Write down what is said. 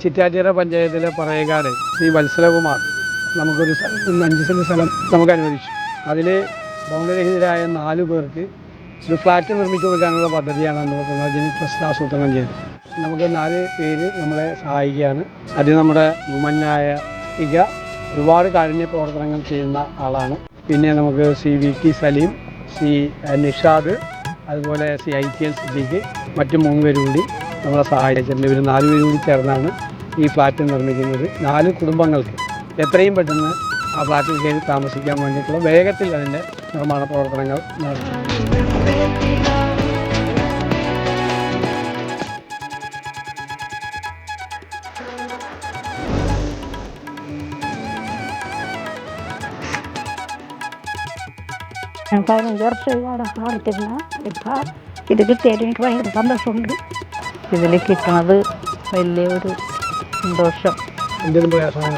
ചിറ്റാറ്റിയറ പഞ്ചായത്തിലെ പറയകാട് ശ്രീ വത്സലകുമാർ നമുക്കൊരു 5 സെൻറ്റ് സ്ഥലം നമുക്ക് അനുവദിച്ചു. അതിൽ ഭവനരഹിതരായ 4 പേർക്ക് ഒരു ഫ്ലാറ്റ് നിർമ്മിച്ചു കൊടുക്കാനുള്ള പദ്ധതിയാണ് നമ്മൾ പുനർജനി ട്രസ്റ്റ് ആസൂത്രണം ചെയ്തത്. നമുക്ക് 4 പേര് നമ്മളെ സഹായിക്കുകയാണ്. അത് നമ്മുടെ വുമനായ ഇക ഒരുപാട് കാരുണ്യ പ്രവർത്തനങ്ങൾ ചെയ്യുന്ന ആളാണ്. പിന്നെ നമുക്ക് CVT സലീം, നിഷാദ്, അതുപോലെ ITL സിദ്ദീഖ്, മറ്റു 3 പേരും കൂടി നമ്മളെ സഹായിച്ചിട്ടുണ്ട്. ഇവർ 4 പേരും കൂടി ചേർന്നാണ് ഈ ഫ്ലാറ്റ് നിർമ്മിക്കുന്നത്. 4 കുടുംബങ്ങൾക്ക് എത്രയും പെട്ടെന്ന് ആ ഫ്ലാറ്റിൽ കയറി താമസിക്കാൻ വേണ്ടിയിട്ടുള്ള വേഗത്തിൽ അതിൻ്റെ നിർമ്മാണ പ്രവർത്തനങ്ങൾ നടത്തും. ഞാൻ 15 വർഷമായി വാടക കൊടുത്തിരുന്ന ഇപ്പം ഇത് കിട്ടിയാൽ എനിക്ക് ഭയങ്കര സന്തോഷമുണ്ട്. ഇതിൽ കിട്ടുന്നത് വലിയൊരു സന്തോഷം. എന്തെങ്കിലും പ്രയാസമായി